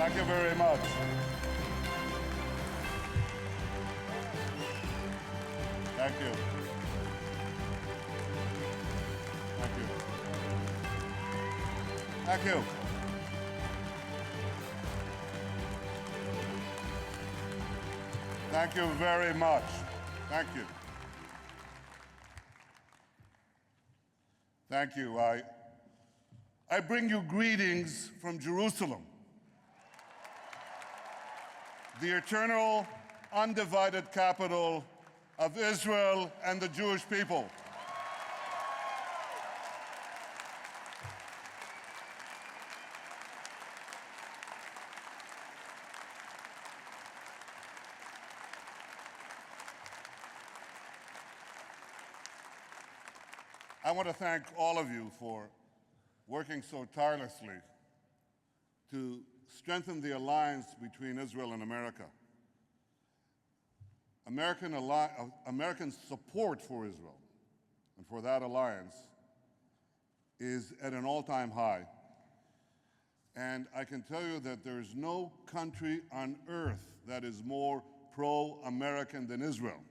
Thank you very much. Thank you. Thank you. Thank you. Thank you very much. Thank you. Thank you. I bring you greetings from Jerusalem, the eternal, undivided capital of Israel and the Jewish people. I want to thank all of you for working so tirelessly to strengthen the alliance between Israel and America. American support for Israel and for that alliance is at an all-time high. And I can tell you that there is no country on earth that is more pro-American than Israel.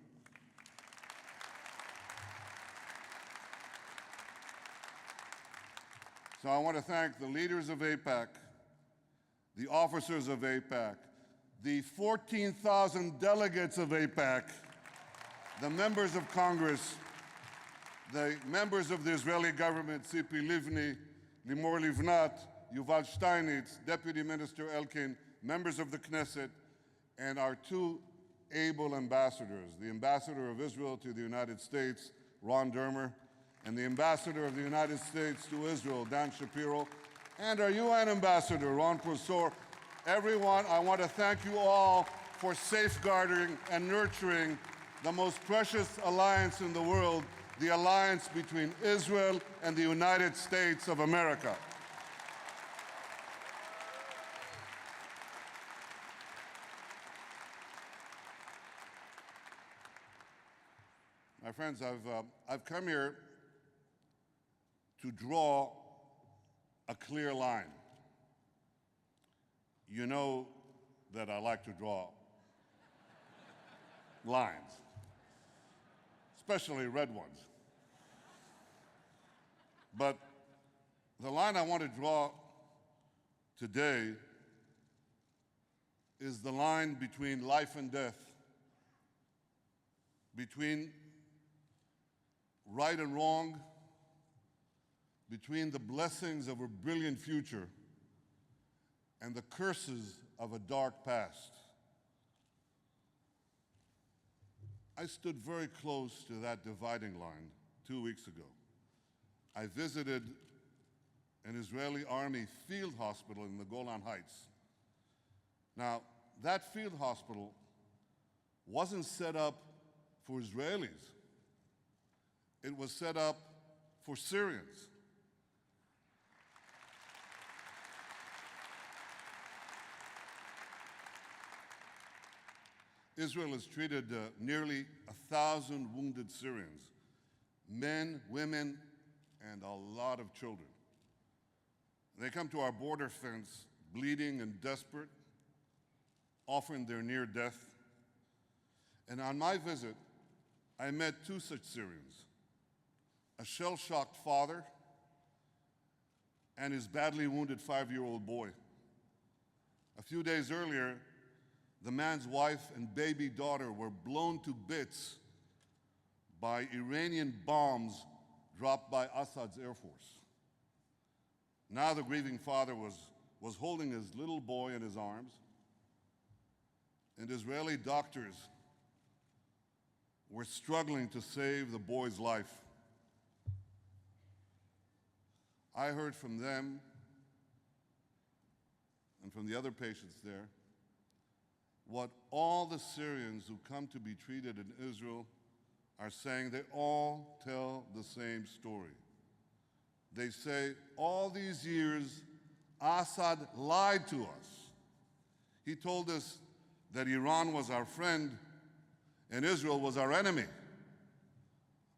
So I want to thank the leaders of AIPAC, the officers of AIPAC, the 14,000 delegates of AIPAC, the members of Congress, the members of the Israeli government, Tzipi Livni, Limor Livnat, Yuval Steinitz, Deputy Minister Elkin, members of the Knesset, and our two able ambassadors, the ambassador of Israel to the United States, Ron Dermer, and the ambassador of the United States to Israel, Dan Shapiro, and our UN ambassador, Ron Prosor. Everyone, I want to thank you all for safeguarding and nurturing the most precious alliance in the world, the alliance between Israel and the United States of America. My friends, I've come here to draw a clear line. You know that I like to draw lines, especially red ones. But the line I want to draw today is the line between life and death, between right and wrong, between the blessings of a brilliant future and the curses of a dark past. I stood very close to that dividing line 2 weeks ago. I visited an Israeli army field hospital in the Golan Heights. Now, that field hospital wasn't set up for Israelis. It was set up for Syrians. Israel has treated nearly 1,000 wounded Syrians, men, women, and a lot of children. They come to our border fence bleeding and desperate, often they're near death. And on my visit, I met two such Syrians, a shell-shocked father and his badly wounded 5-year-old boy. A few days earlier, the man's wife and baby daughter were blown to bits by Iranian bombs dropped by Assad's Air Force. Now the grieving father was holding his little boy in his arms, and Israeli doctors were struggling to save the boy's life. I heard from them and from the other patients there what all the Syrians who come to be treated in Israel are saying. They all tell the same story. They say, all these years, Assad lied to us. He told us that Iran was our friend and Israel was our enemy.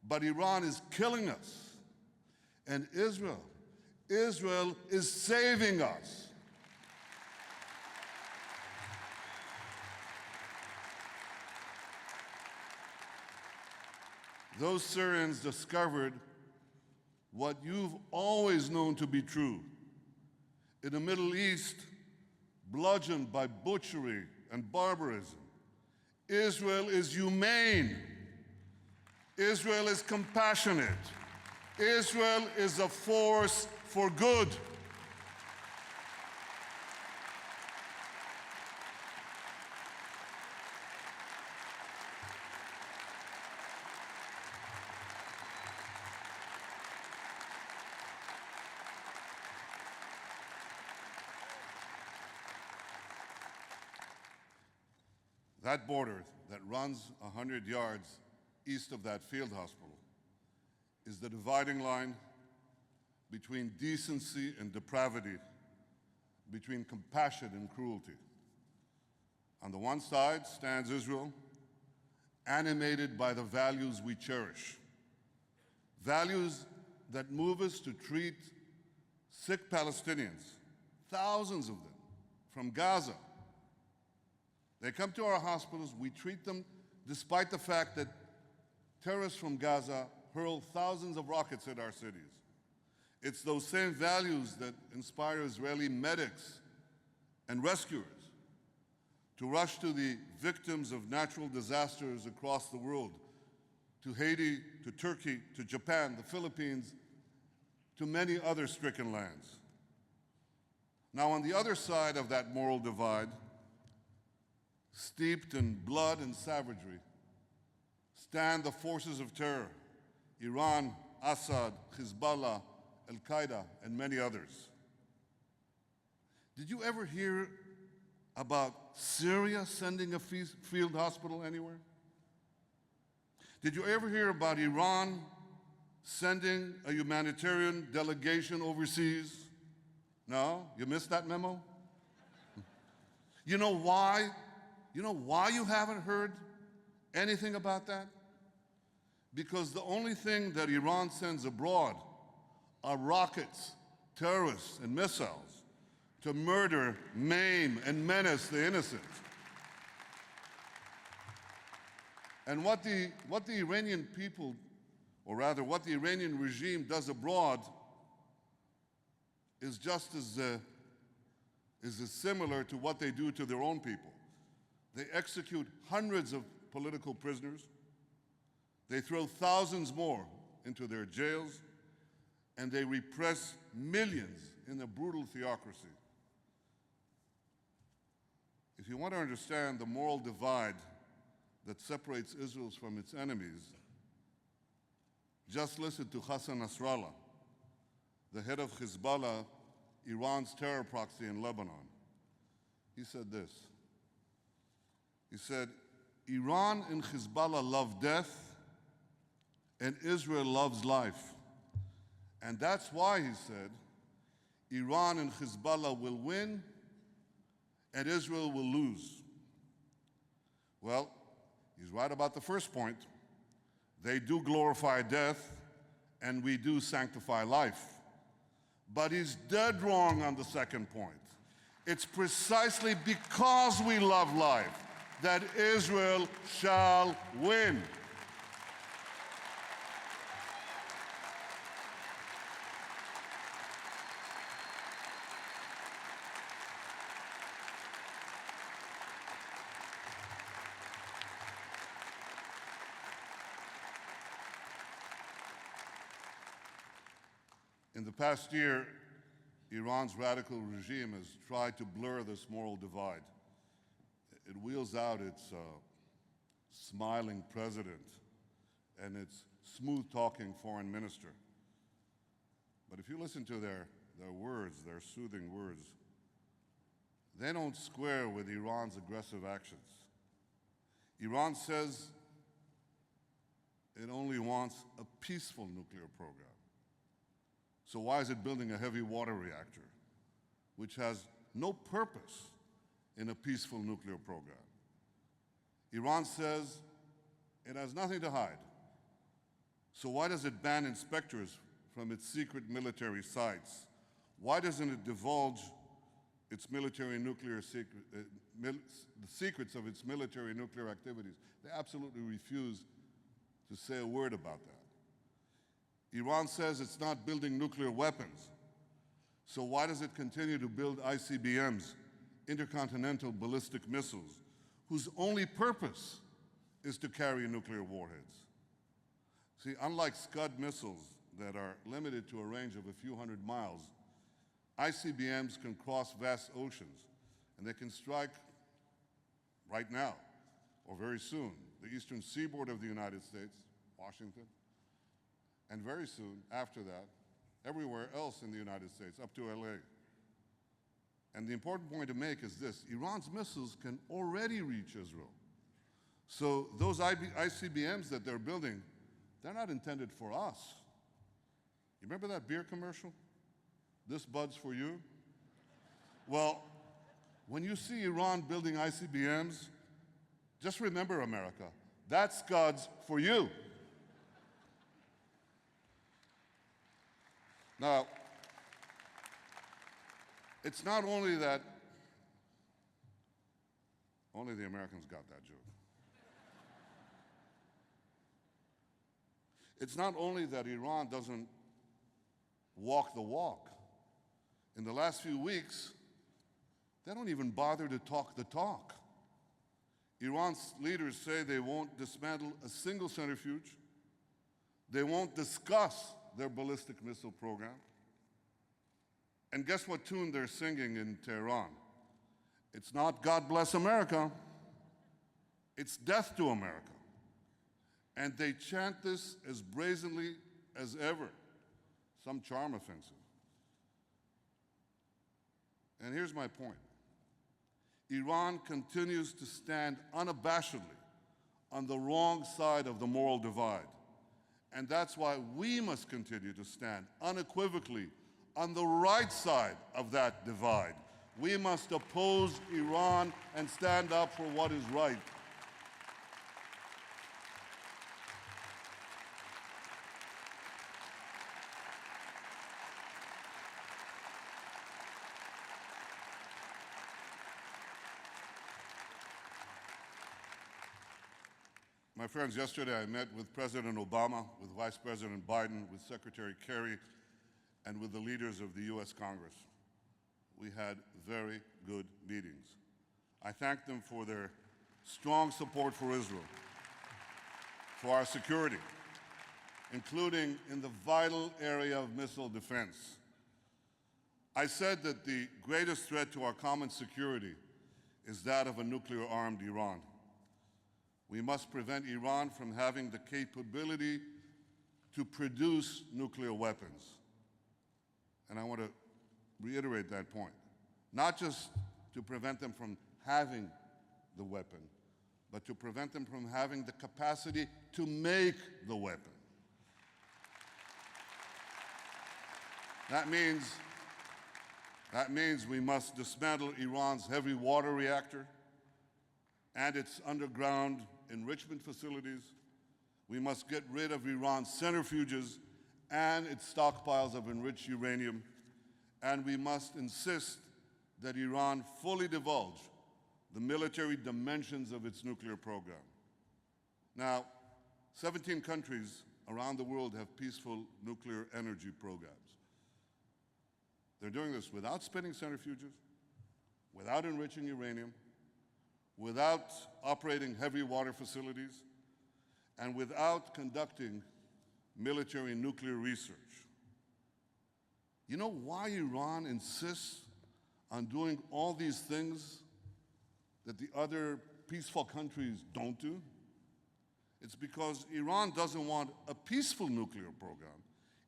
But Iran is killing us. And Israel is saving us. those Syrians discovered what you've always known to be true. In the Middle East, bludgeoned by butchery and barbarism, Israel is humane. Israel is compassionate. Israel is a force for good. That border that runs 100 yards east of that field hospital is the dividing line between decency and depravity, between compassion and cruelty. On the one side stands Israel, animated by the values we cherish, values that move us to treat sick Palestinians, thousands of them, from Gaza. They come to our hospitals, we treat them despite the fact that terrorists from Gaza hurl thousands of rockets at our cities. It's those same values that inspire Israeli medics and rescuers to rush to the victims of natural disasters across the world, to Haiti, to Turkey, to Japan, the Philippines, to many other stricken lands. Now, on the other side of that moral divide, steeped in blood and savagery, stand the forces of terror: Iran, Assad, Hezbollah, Al-Qaeda, and many others. Did you ever hear about Syria sending a field hospital anywhere? Did you ever hear about Iran sending a humanitarian delegation overseas? No? You missed that memo? You know why? You know why you haven't heard anything about that? Because the only thing that Iran sends abroad are rockets, terrorists, and missiles to murder, maim, and menace the innocent. And what the Iranian people, or rather what the Iranian regime does abroad, is just as similar to what they do to their own people. They execute hundreds of political prisoners. They throw thousands more into their jails, and they repress millions in a brutal theocracy. If you want to understand the moral divide that separates Israel from its enemies, just listen to Hassan Nasrallah, the head of Hezbollah, Iran's terror proxy in Lebanon. He said this. He said, Iran and Hezbollah love death, and Israel loves life. And that's why, he said, Iran and Hezbollah will win, and Israel will lose. Well, he's right about the first point. They do glorify death, and we do sanctify life. But he's dead wrong on the second point. It's precisely because we love life that Israel shall win. In the past year, Iran's radical regime has tried to blur this moral divide. It wheels out its smiling president and its smooth-talking foreign minister. But if you listen to their words, their soothing words, they don't square with Iran's aggressive actions. Iran says it only wants a peaceful nuclear program. So why is it building a heavy water reactor, which has no purpose in a peaceful nuclear program? Iran says it has nothing to hide. So why does it ban inspectors from its secret military sites? Why doesn't it divulge its military nuclear the secrets of its military nuclear activities? They absolutely refuse to say a word about that. Iran says it's not building nuclear weapons. So why does it continue to build ICBMs, intercontinental ballistic missiles, whose only purpose is to carry nuclear warheads? See, unlike Scud missiles that are limited to a range of a few hundred miles, ICBMs can cross vast oceans, and they can strike right now, or very soon, the eastern seaboard of the United States, Washington, and very soon, after that, everywhere else in the United States, up to LA. And the important point to make is this: Iran's missiles can already reach Israel. So those ICBMs that they're building, they're not intended for us. You remember that beer commercial? This bud's for you? Well, when you see Iran building ICBMs, just remember, America, that's God's for you. Now, it's not only that, only the Americans got that joke. It's not only that Iran doesn't walk the walk. In the last few weeks, they don't even bother to talk the talk. Iran's leaders say they won't dismantle a single centrifuge. They won't discuss their ballistic missile program. And guess what tune they're singing in Tehran? It's not God Bless America. It's Death to America. And they chant this as brazenly as ever. Some charm offensive. And here's my point. Iran continues to stand unabashedly on the wrong side of the moral divide. And that's why we must continue to stand unequivocally on the right side of that divide. We must oppose Iran and stand up for what is right. My friends, yesterday I met with President Obama, with Vice President Biden, with Secretary Kerry, and with the leaders of the U.S. Congress. We had very good meetings. I thank them for their strong support for Israel, for our security, including in the vital area of missile defense. I said that the greatest threat to our common security is that of a nuclear-armed Iran. We must prevent Iran from having the capability to produce nuclear weapons. And I want to reiterate that point. Not just to prevent them from having the weapon, but to prevent them from having the capacity to make the weapon. That means we must dismantle Iran's heavy water reactor and its underground enrichment facilities. We must get rid of Iran's centrifuges and its stockpiles of enriched uranium. And we must insist that Iran fully divulge the military dimensions of its nuclear program. Now, 17 countries around the world have peaceful nuclear energy programs. They're doing this without spinning centrifuges, without enriching uranium, without operating heavy water facilities, and without conducting military nuclear research. You know why Iran insists on doing all these things that the other peaceful countries don't do? It's because Iran doesn't want a peaceful nuclear program.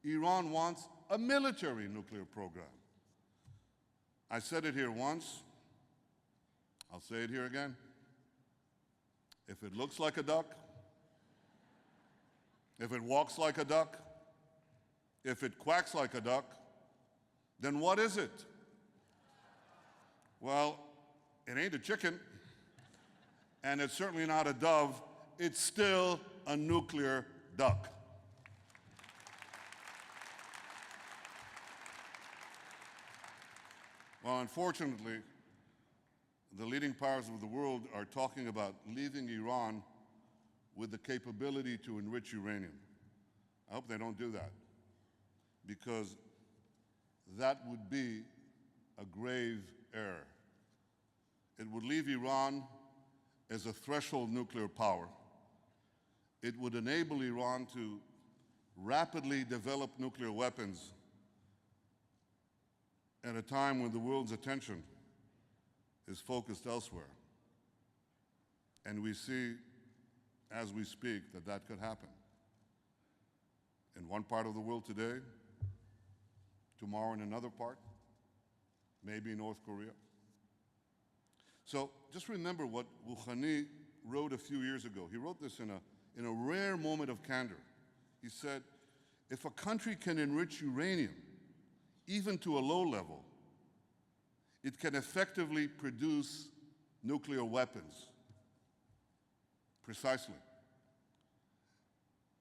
Iran wants a military nuclear program. I said it here once. I'll say it here again. If it looks like a duck, if it walks like a duck, if it quacks like a duck, then what is it? Well, it ain't a chicken, and it's certainly not a dove. It's still a nuclear duck. Well, unfortunately, the leading powers of the world are talking about leaving Iran with the capability to enrich uranium. I hope they don't do that, because that would be a grave error. It would leave Iran as a threshold nuclear power. It would enable Iran to rapidly develop nuclear weapons at a time when the world's attention is focused elsewhere. And we see, as we speak, that that could happen. In one part of the world today, tomorrow in another part, maybe North Korea. So just remember what Rouhani wrote a few years ago. He wrote this in a rare moment of candor. He said, if a country can enrich uranium, even to a low level, it can effectively produce nuclear weapons. Precisely.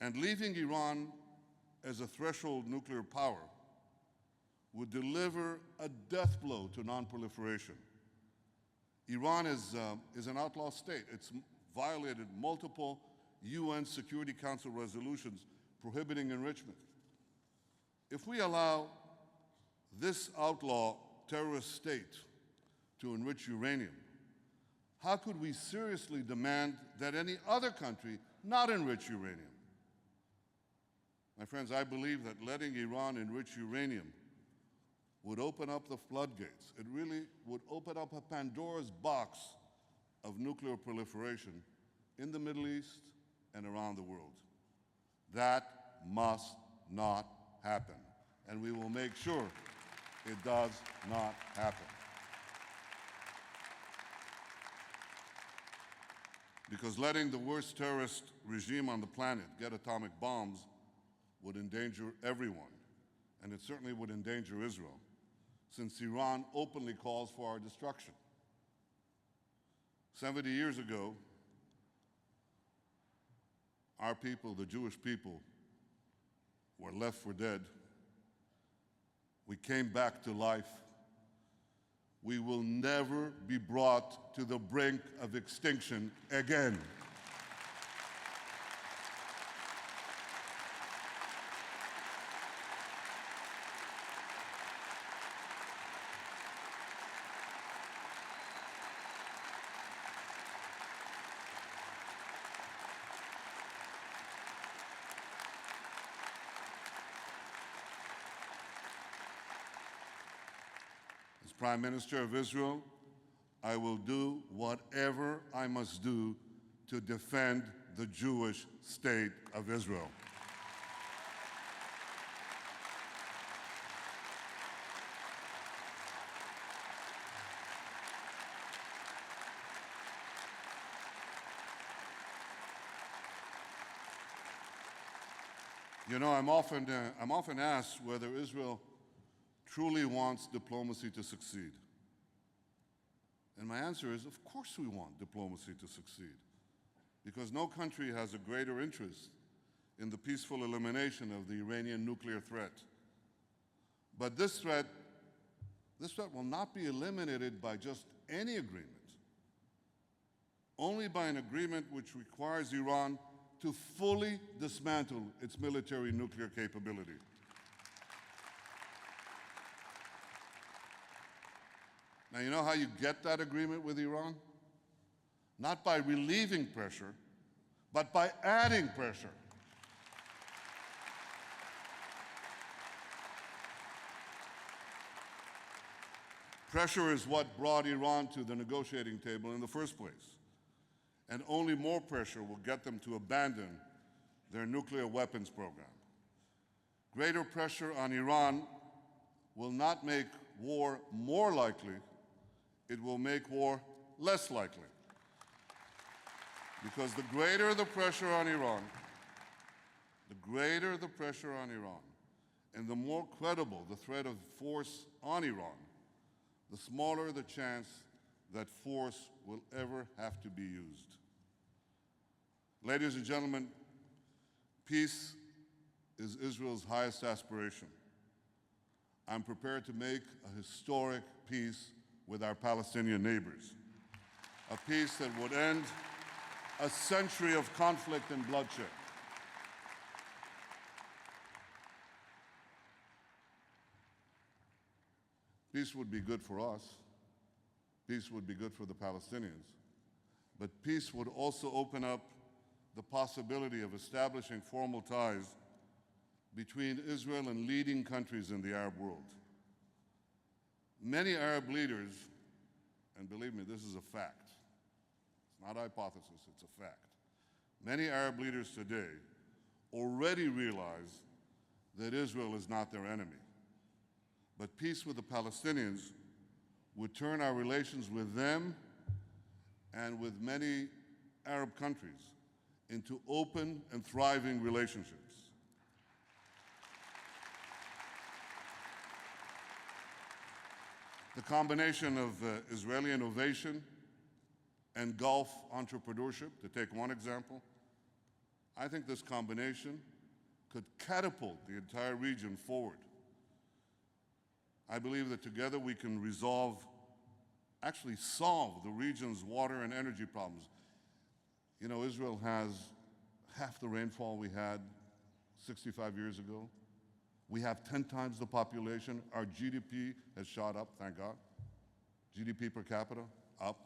And leaving Iran as a threshold nuclear power would deliver a death blow to nonproliferation. Iran is an outlaw state. It's violated multiple UN Security Council resolutions prohibiting enrichment. If we allow this outlaw terrorist state to enrich uranium, how could we seriously demand that any other country not enrich uranium? My friends, I believe that letting Iran enrich uranium would open up the floodgates. It really would open up a Pandora's box of nuclear proliferation in the Middle East and around the world. That must not happen, and we will make sure it does not happen. Because letting the worst terrorist regime on the planet get atomic bombs would endanger everyone, and it certainly would endanger Israel, since Iran openly calls for our destruction. 70 years ago, our people, the Jewish people, were left for dead. We came back to life. We will never be brought to the brink of extinction again. As Prime Minister of Israel, I will do whatever I must do to defend the Jewish state of Israel. You know, I'm often asked whether Israel truly wants diplomacy to succeed. And my answer is, of course we want diplomacy to succeed, because no country has a greater interest in the peaceful elimination of the Iranian nuclear threat. But this threat will not be eliminated by just any agreement, only by an agreement which requires Iran to fully dismantle its military nuclear capability. Now, you know how you get that agreement with Iran? Not by relieving pressure, but by adding pressure. Pressure is what brought Iran to the negotiating table in the first place. And only more pressure will get them to abandon their nuclear weapons program. Greater pressure on Iran will not make war more likely, it will make war less likely. Because the greater the pressure on Iran, and the more credible the threat of force on Iran, the smaller the chance that force will ever have to be used. Ladies and gentlemen, peace is Israel's highest aspiration. I'm prepared to make a historic peace with our Palestinian neighbors, a peace that would end a century of conflict and bloodshed. Peace would be good for us. Peace would be good for the Palestinians. But peace would also open up the possibility of establishing formal ties between Israel and leading countries in the Arab world. Many Arab leaders, and believe me, this is a fact. It's not a hypothesis, it's a fact. Many Arab leaders today already realize that Israel is not their enemy. But peace with the Palestinians would turn our relations with them and with many Arab countries into open and thriving relationships. The combination of Israeli innovation and Gulf entrepreneurship, to take one example, I think this combination could catapult the entire region forward. I believe that together we can actually solve the region's water and energy problems. You know, Israel has half the rainfall we had 65 years ago. We have 10 times the population. Our GDP has shot up, thank God. GDP per capita, up.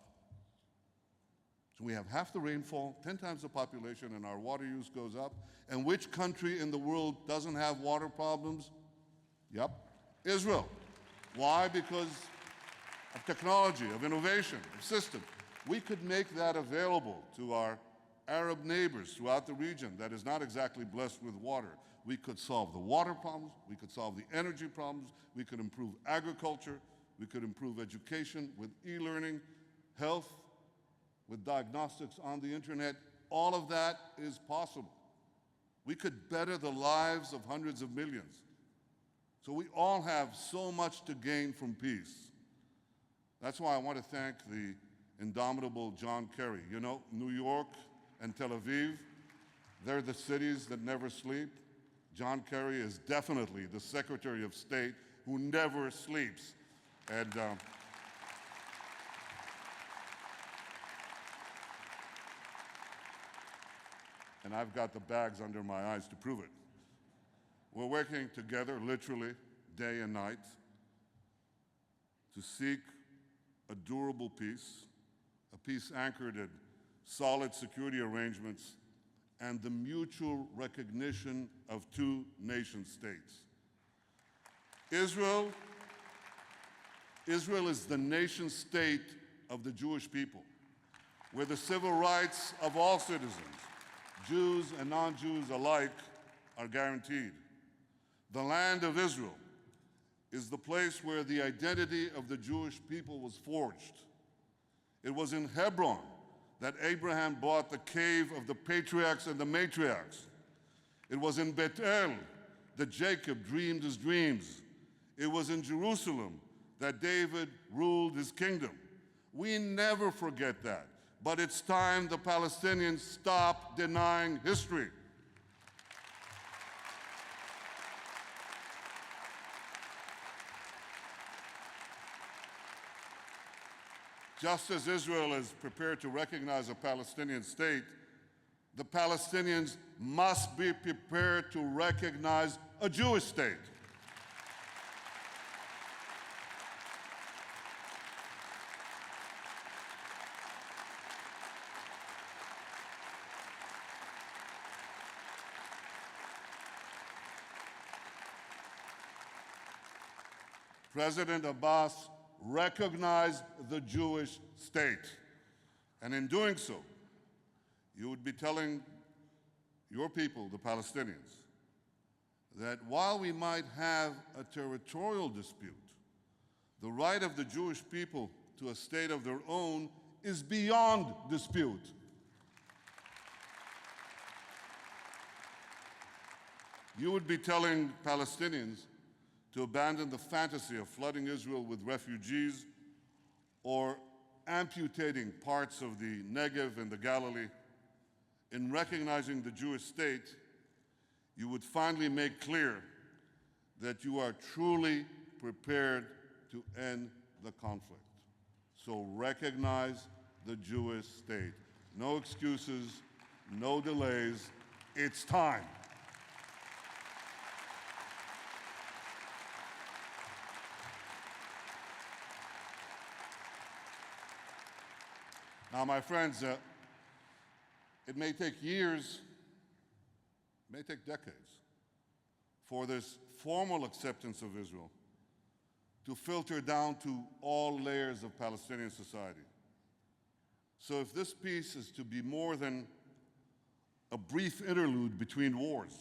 So we have half the rainfall, 10 times the population, and our water use goes up. And which country in the world doesn't have water problems? Yep, Israel. Why? Because of technology, of innovation, of systems. We could make that available to our Arab neighbors throughout the region that is not exactly blessed with water. We could solve the water problems, we could solve the energy problems, we could improve agriculture, we could improve education with e-learning, health, with diagnostics on the internet. All of that is possible. We could better the lives of hundreds of millions. So we all have so much to gain from peace. That's why I want to thank the indomitable John Kerry. You know, New York and Tel Aviv, they're the cities that never sleep. John Kerry is definitely the Secretary of State who never sleeps. And I've got the bags under my eyes to prove it. We're working together, literally, day and night, to seek a durable peace, a peace anchored in solid security arrangements and the mutual recognition of two nation-states. Israel is the nation-state of the Jewish people, where the civil rights of all citizens, Jews and non-Jews alike, are guaranteed. The land of Israel is the place where the identity of the Jewish people was forged. It was in Hebron that Abraham bought the cave of the patriarchs and the matriarchs. It was in Bethel that Jacob dreamed his dreams. It was in Jerusalem that David ruled his kingdom. We never forget that, but it's time the Palestinians stop denying history. Just as Israel is prepared to recognize a Palestinian state, the Palestinians must be prepared to recognize a Jewish state. President Abbas recognized the Jewish state. And in doing so, you would be telling your people, the Palestinians, that while we might have a territorial dispute, the right of the Jewish people to a state of their own is beyond dispute. You would be telling Palestinians to abandon the fantasy of flooding Israel with refugees or amputating parts of the Negev and the Galilee. In recognizing the Jewish state, you would finally make clear that you are truly prepared to end the conflict. So recognize the Jewish state. no excuses, no delays. It's time. Now, my friends, it may take years, it may take decades for this formal acceptance of Israel to filter down to all layers of Palestinian society. So if this peace is to be more than a brief interlude between wars,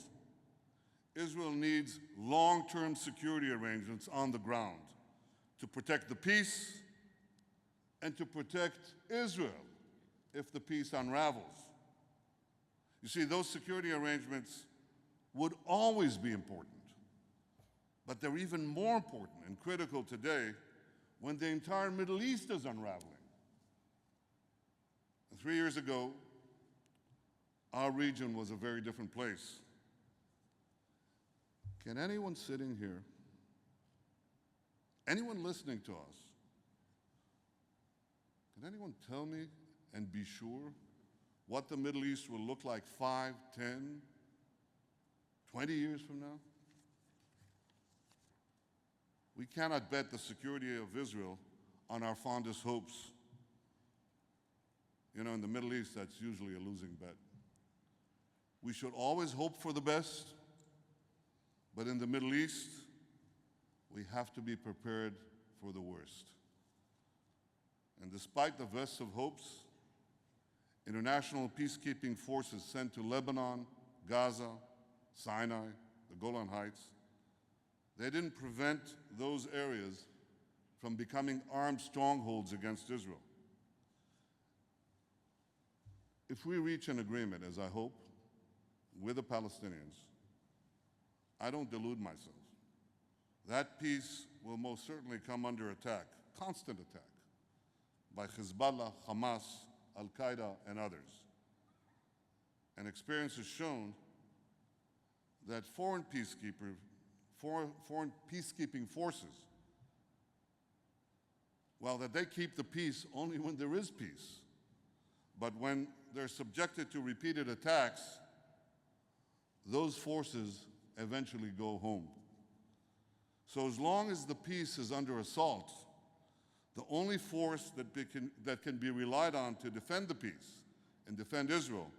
Israel needs long-term security arrangements on the ground to protect the peace and to protect Israel if the peace unravels. You see, those security arrangements would always be important, but they're even more important and critical today when the entire Middle East is unraveling. 3 years ago, our region was a very different place. Can anyone sitting here, anyone listening to us, can anyone tell me and be sure what the Middle East will look like 5, 10, 20 years from now? We cannot bet the security of Israel on our fondest hopes. You know, in the Middle East, that's usually a losing bet. We should always hope for the best, but in the Middle East, we have to be prepared for the worst. And despite the best of hopes, international peacekeeping forces sent to Lebanon, Gaza, Sinai, the Golan Heights, they didn't prevent those areas from becoming armed strongholds against Israel. If we reach an agreement, as I hope, with the Palestinians, I don't delude myself. That peace will most certainly come under attack, constant attack, by Hezbollah, Hamas, Al-Qaeda, and others. And experience has shown that foreign peacekeeping forces, well, that they keep the peace only when there is peace. But when they're subjected to repeated attacks, those forces eventually go home. So as long as the peace is under assault, the only force that can be relied on to defend the peace and defend Israel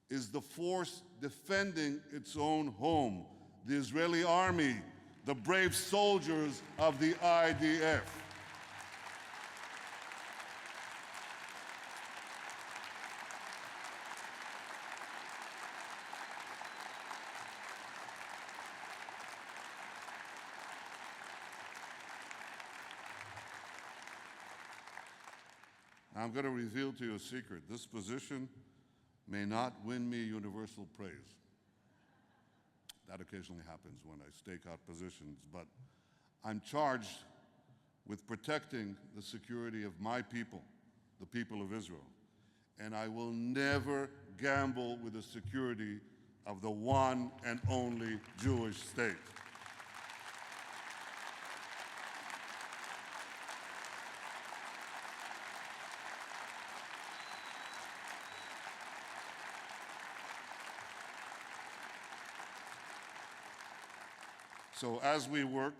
is the force defending its own home, the Israeli army, the brave soldiers of the IDF. I'm going to reveal to you a secret. This position may not win me universal praise. That occasionally happens when I stake out positions, but I'm charged with protecting the security of my people, the people of Israel. And I will never gamble with the security of the one and only Jewish state. So as we work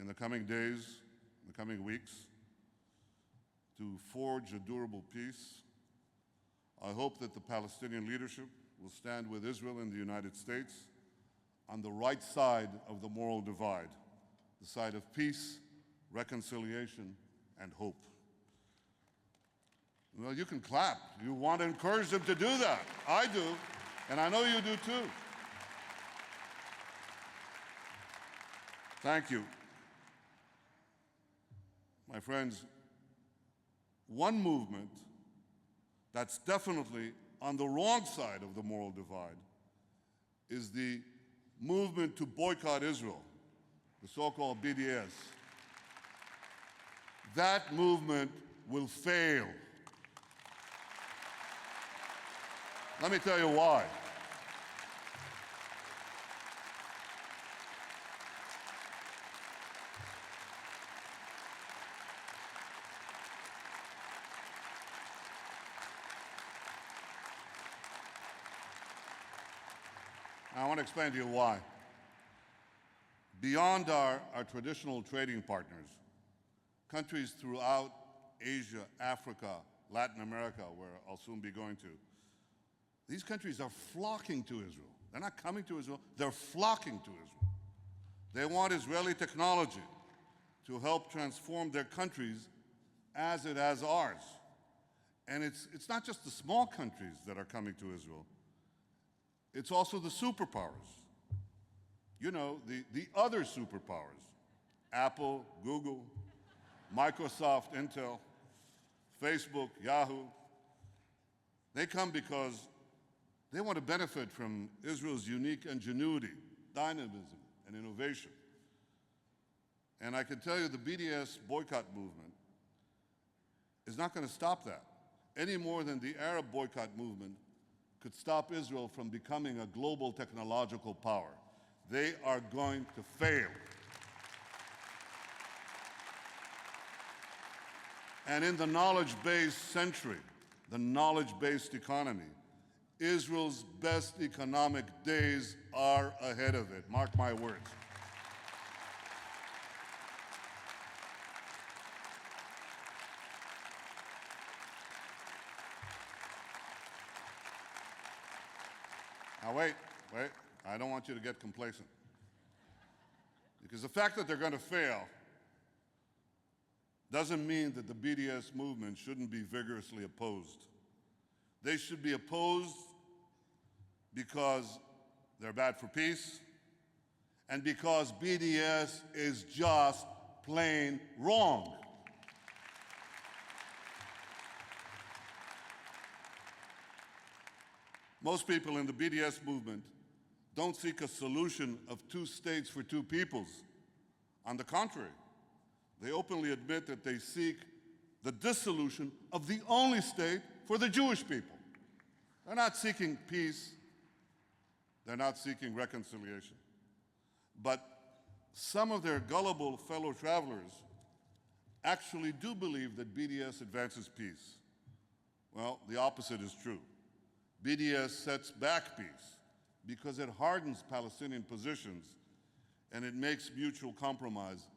in the coming days, in the coming weeks, to forge a durable peace, I hope that the Palestinian leadership will stand with Israel and the United States on the right side of the moral divide, the side of peace, reconciliation, and hope. Well, you can clap. You want to encourage them to do that. I do, and I know you do too. Thank you. My friends, one movement that's definitely on the wrong side of the moral divide is the movement to boycott Israel, the so-called BDS. That movement will fail. Let me tell you why. I want to explain to you why. Beyond our traditional trading partners, countries throughout Asia, Africa, Latin America, where I'll soon be going to, these countries are flocking to Israel. They're not coming to Israel, they're flocking to Israel. They want Israeli technology to help transform their countries as it has ours. And it's not just the small countries that are coming to Israel, it's also the superpowers. You know, the other superpowers, Apple, Google, Microsoft, Intel, Facebook, Yahoo. They come because they want to benefit from Israel's unique ingenuity, dynamism, and innovation. And I can tell you the BDS boycott movement is not going to stop that, any more than the Arab boycott movement could stop Israel from becoming a global technological power. They are going to fail. And in the knowledge-based century, the knowledge-based economy, Israel's best economic days are ahead of it. Mark my words. Now wait. I don't want you to get complacent. Because the fact that they're going to fail doesn't mean that the BDS movement shouldn't be vigorously opposed. They should be opposed because they're bad for peace and because BDS is just plain wrong. Most people in the BDS movement don't seek a solution of two states for two peoples. On the contrary, they openly admit that they seek the dissolution of the only state for the Jewish people. They're not seeking peace. They're not seeking reconciliation. But some of their gullible fellow travelers actually do believe that BDS advances peace. Well, the opposite is true. BDS sets back peace because it hardens Palestinian positions and it makes mutual compromise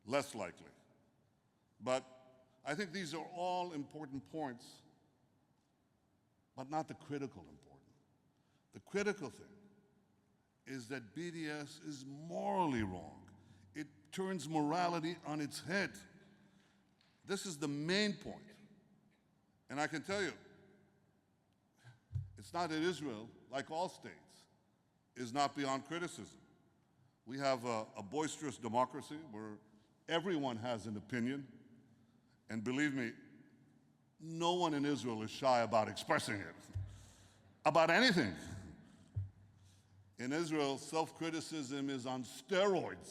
less likely. But I think these are all important points, but not the critical important. The critical thing is that BDS is morally wrong. It turns morality on its head. This is the main point. And I can tell you, it's not that Israel, like all states, is not beyond criticism. We have a boisterous democracy where everyone has an opinion. And believe me, no one in Israel is shy about expressing it, about anything. In Israel, self-criticism is on steroids.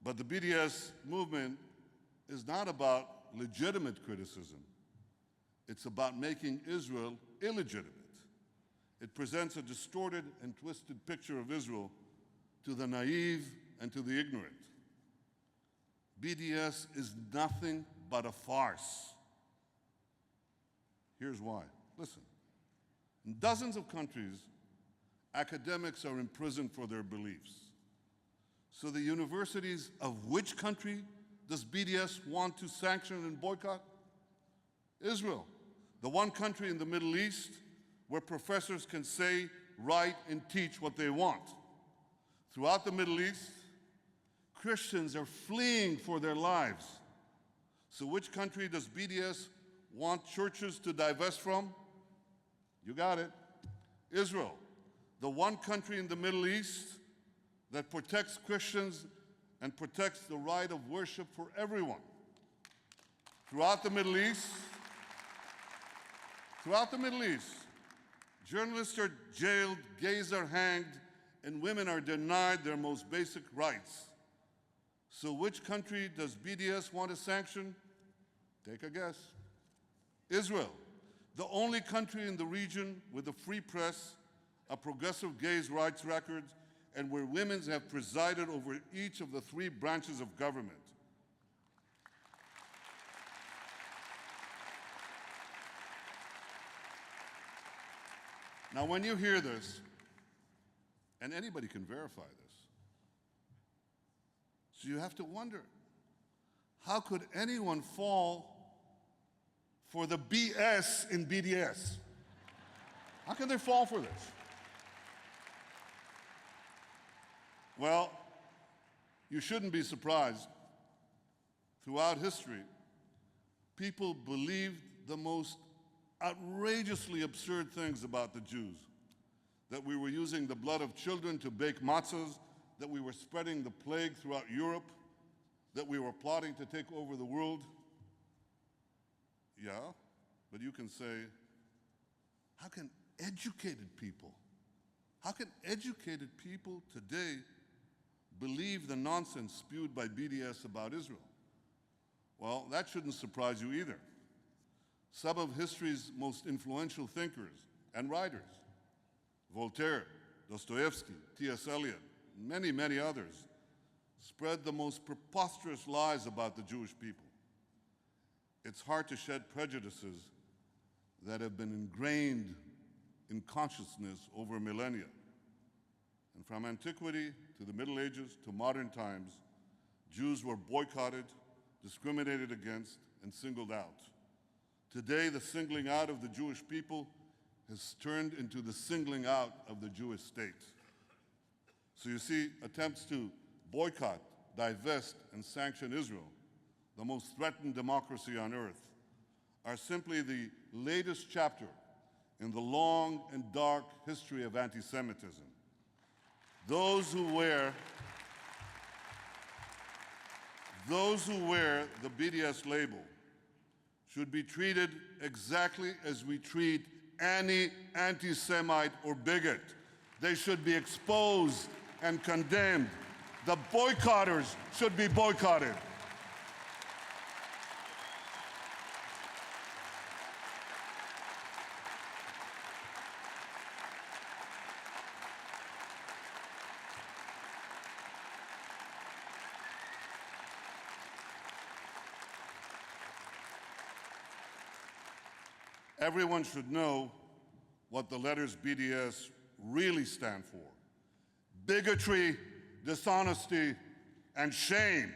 But the BDS movement is not about legitimate criticism. It's about making Israel illegitimate. It presents a distorted and twisted picture of Israel to the naive and to the ignorant. BDS is nothing but a farce. Here's why. Listen. In dozens of countries, academics are imprisoned for their beliefs. So the universities of which country does BDS want to sanction and boycott? Israel, the one country in the Middle East where professors can say, write, and teach what they want. Throughout the Middle East, Christians are fleeing for their lives. So which country does BDS want churches to divest from? You got it. Israel, the one country in the Middle East that protects Christians and protects the right of worship for everyone. Throughout the Middle East, journalists are jailed, gays are hanged, and women are denied their most basic rights. So which country does BDS want to sanction? Take a guess. Israel, the only country in the region with a free press, a progressive gays' rights record, and where women have presided over each of the three branches of government. Now, when you hear this, and anybody can verify this, so you have to wonder, how could anyone fall for the BS in BDS? How can they fall for this? Well, you shouldn't be surprised. Throughout history, people believed the most outrageously absurd things about the Jews. That we were using the blood of children to bake matzahs, that we were spreading the plague throughout Europe, that we were plotting to take over the world. Yeah, but you can say, how can educated people today believe the nonsense spewed by BDS about Israel? Well, that shouldn't surprise you either. Some of history's most influential thinkers and writers, Voltaire, Dostoevsky, T.S. Eliot, and many, many others, spread the most preposterous lies about the Jewish people. It's hard to shed prejudices that have been ingrained in consciousness over millennia. And from antiquity to the Middle Ages to modern times, Jews were boycotted, discriminated against, and singled out. Today, the singling out of the Jewish people has turned into the singling out of the Jewish state. So you see, attempts to boycott, divest, and sanction Israel, the most threatened democracy on earth, are simply the latest chapter in the long and dark history of anti-Semitism. Those who wear the BDS label should be treated exactly as we treat any anti-Semite or bigot. They should be exposed and condemned. The boycotters should be boycotted. Everyone should know what the letters BDS really stand for: bigotry, dishonesty, and shame.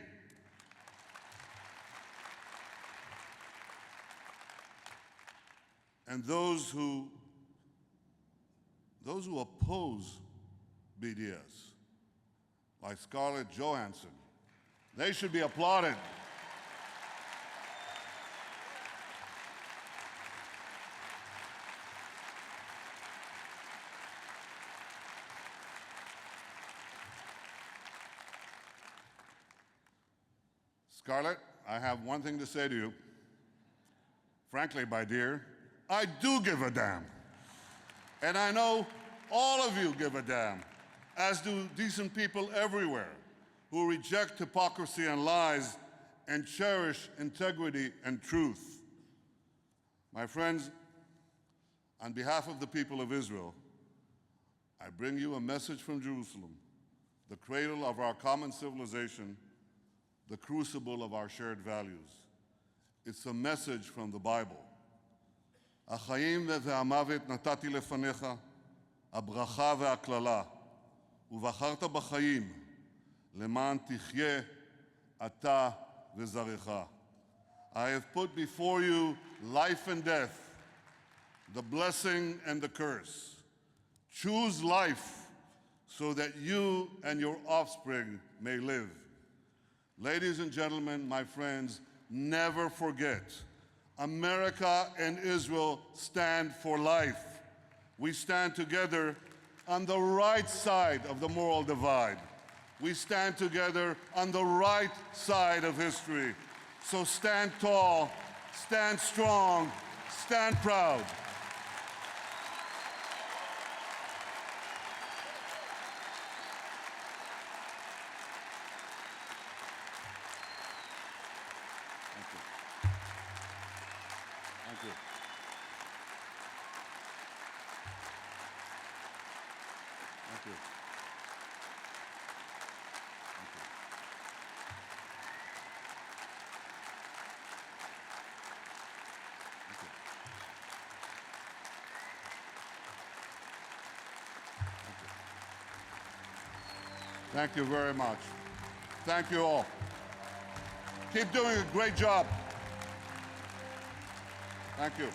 And those who oppose BDS, like Scarlett Johansson, they should be applauded. Scarlett, I have one thing to say to you. Frankly, my dear, I do give a damn. And I know all of you give a damn, as do decent people everywhere who reject hypocrisy and lies and cherish integrity and truth. My friends, on behalf of the people of Israel, I bring you a message from Jerusalem, the cradle of our common civilization, the crucible of our shared values. It's a message from the Bible. החיים והמוות נתתי לפניך, הברכה והקללה, ובחרת בחיים, למען תחיה אתה וזרעך. I have put before you life and death, the blessing and the curse. Choose life so that you and your offspring may live. Ladies and gentlemen, my friends, never forget, America and Israel stand for life. We stand together on the right side of the moral divide. We stand together on the right side of history. So stand tall, stand strong, stand proud. Thank you. Thank you. Thank you. Thank you. Thank you very much. Thank you all. Keep doing a great job. Thank you.